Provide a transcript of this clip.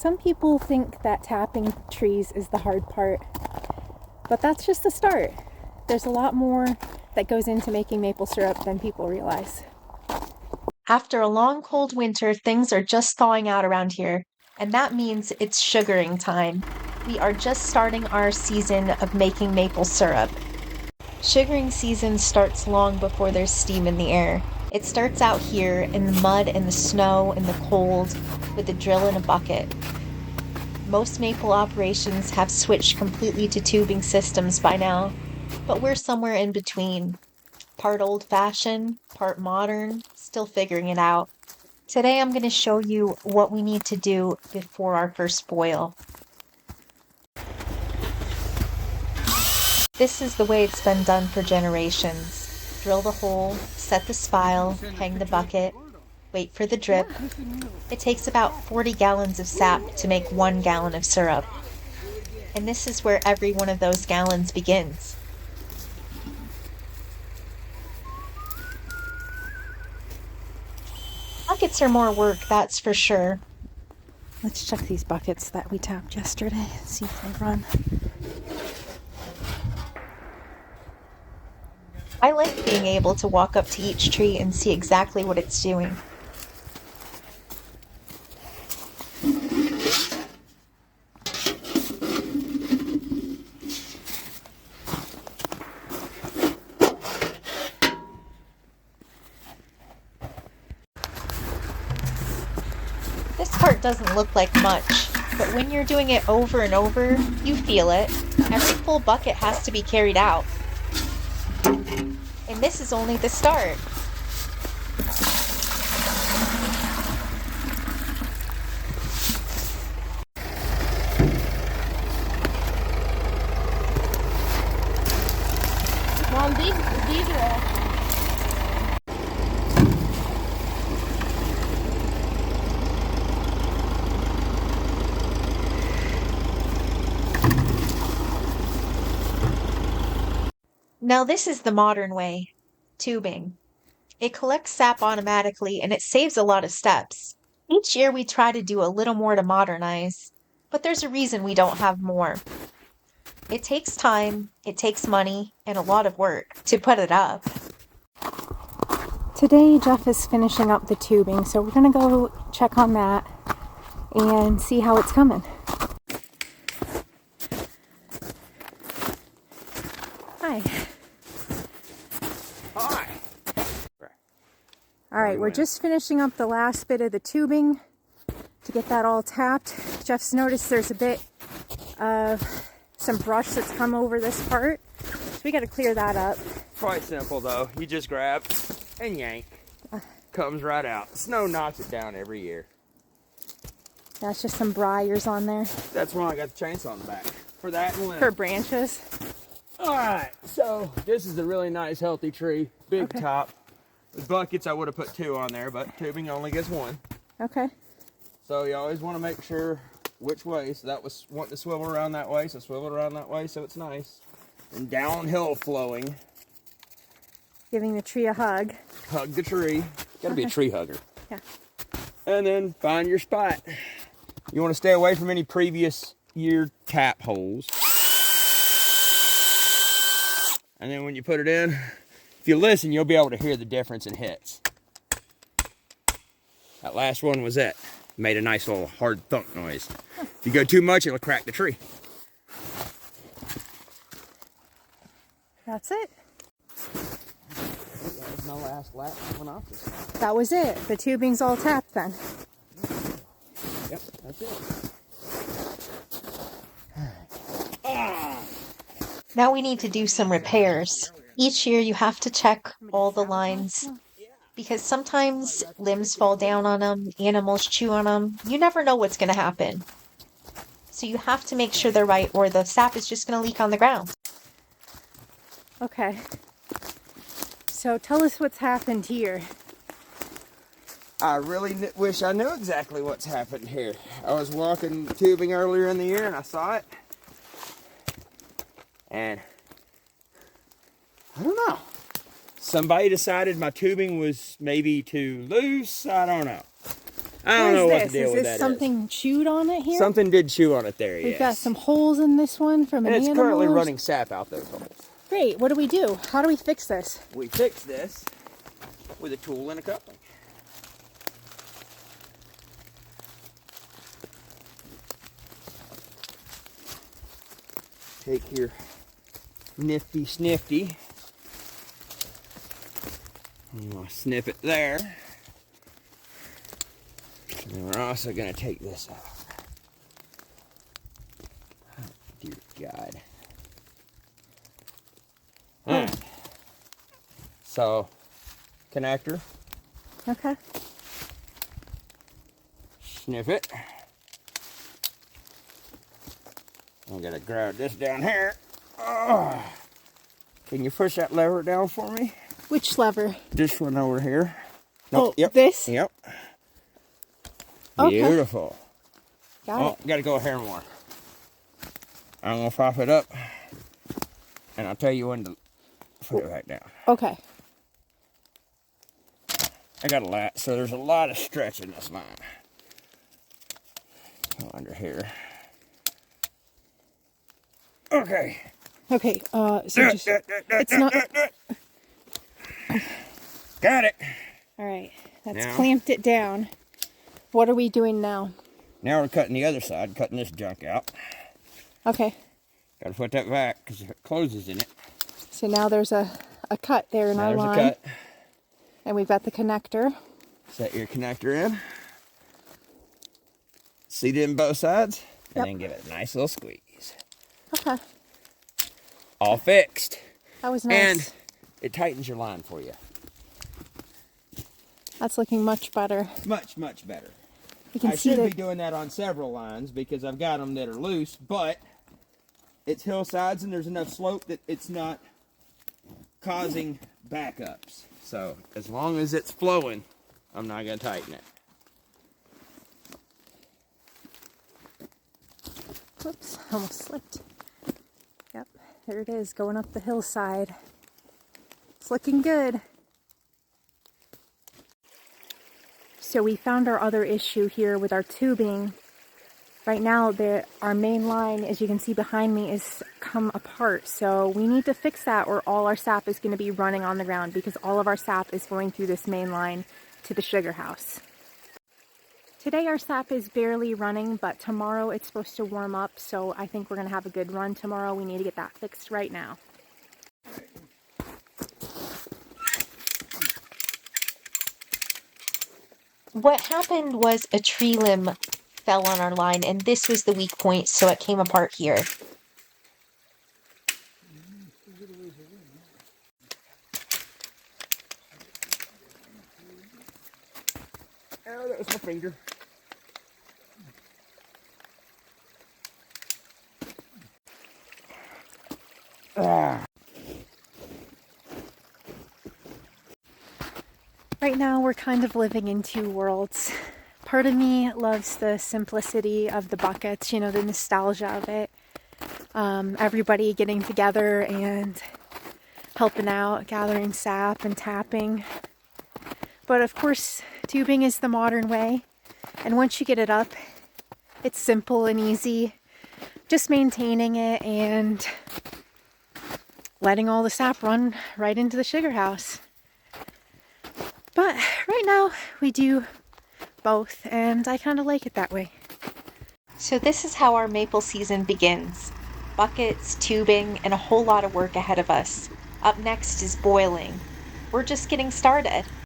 Some people think that tapping trees is the hard part, but that's just the start. There's a lot more that goes into making maple syrup than people realize. After a long cold winter, things are just thawing out around here, and that means it's sugaring time. We are just starting our season of making maple syrup. Sugaring season starts long before there's steam in the air. It starts out here in the mud and the snow and the cold with a drill and a bucket. Most maple operations have switched completely to tubing systems by now, but we're somewhere in between. Part old-fashioned, part modern, still figuring it out. Today I'm going to show you what we need to do before our first boil. This is the way it's been done for generations. Drill the hole, set the spile, hang the bucket, wait for the drip. It takes about 40 gallons of sap to make 1 gallon of syrup. And this is where every one of those gallons begins. Buckets are more work, that's for sure. Let's check these buckets that we tapped yesterday and see if they run. I like being able to walk up to each tree and see exactly what it's doing. This part doesn't look like much, but when you're doing it over and over, you feel it. Every full bucket has to be carried out. And this is only the start. Mom, these are all. Now this is the modern way, tubing. It collects sap automatically and it saves a lot of steps. Each year we try to do a little more to modernize, but there's a reason we don't have more. It takes time, it takes money, and a lot of work to put it up. Today Jeff is finishing up the tubing, so we're gonna go check on that and see how it's coming. Hi. Hi. All right, we're just finishing up the last bit of the tubing to get that all tapped. Jeff's noticed there's a bit of some brush that's come over this part, so we got to clear that up. Quite simple though. You just grab and yank. Comes right out. Snow knocks it down every year. That's just some briars on there. That's why I got the chainsaw in the back. For that and For branches. Alright, so this is a really nice healthy tree. Big top. With buckets I would have put 2 on there, but tubing only gets 1. Okay. So you always want to make sure which way. So that was wanting to swivel around that way, so swivel around that way so it's nice. And downhill flowing. Giving the tree a hug. Hug the tree. Gotta be a tree hugger. Yeah. And then find your spot. You want to stay away from any previous year tap holes. And then when you put it in, if you listen, you'll be able to hear the difference in hits. That last one was it. Made a nice little hard thunk noise. If you go too much, it'll crack the tree. That's it. That was my last lap coming off this thing. That was it. The tubing's all tapped then. Yep, that's it. Now we need to do some repairs. Each year you have to check all the lines because sometimes limbs fall down on them, animals chew on them. You never know what's going to happen. So you have to make sure they're right or the sap is just going to leak on the ground. Okay. So tell us what's happened here. I really wish I knew exactly what's happened here. I was walking tubing earlier in the year and I saw it. And I don't know. Somebody decided my tubing was maybe too loose. I don't know. I don't know what the deal is with this that something chewed on it here? Something did chew on it there, We've got yes. some holes in this one from an And it's animal. currently running sap out those holes. Great. What do we do? How do we fix this? We fix this with a tool and a coupling. Take your nifty snifty. I'm going to snip it there. And then we're also going to take this out. Oh, dear God. Alright. So, connector. Okay. Snip it. I'm going to grab this down here. Oh. Can you push that lever down for me? Which lever? This one over here. Oh, this? Yep. Okay. Beautiful. Got it. Got to go here more. I'm going to prop it up, and I'll tell you when to put it back down. Okay. I got a lat, so there's a lot of stretch in this line. Go under here. Okay. Okay, so just, it's not... Got it. All right, that's Now? clamped it down. What are we doing now? Now we're cutting the other side, cutting this junk out. Okay, Got to put that back, because if it closes in it. so now there's a cut there in our There's a line. cut. And we've got the connector. Set your connector in. Seat it in both sides. And Yep. then give it a nice little squeeze. Okay, All fixed. that was nice. And it tightens your line for you. That's looking much better. Much, much better. You can I see should the... be doing that on several lines because I've got them that are loose, but it's hillsides and there's enough slope that it's not causing backups. So as long as it's flowing, I'm not going to tighten it. Whoops, almost slipped. Yep, there it is, going up the hillside. It's looking good. So we found our other issue here with our tubing. Right now, our main line, as you can see behind me, is come apart. So we need to fix that or all our sap is going to be running on the ground because all of our sap is going through this main line to the sugar house. Today our sap is barely running, but tomorrow it's supposed to warm up. So I think we're going to have a good run tomorrow. We need to get that fixed right now. What happened was a tree limb fell on our line, and this was the weak point, so it came apart here. Oh, that was my finger. Right now we're kind of living in two worlds. Part of me loves the simplicity of the buckets, you know, the nostalgia of it. Everybody getting together and helping out, gathering sap and tapping. But of course, tubing is the modern way. And once you get it up, it's simple and easy. Just maintaining it and letting all the sap run right into the sugar house. But right now we do both, and I kind of like it that way. So this is how our maple season begins. Buckets, tubing, and a whole lot of work ahead of us. Up next is boiling. We're just getting started.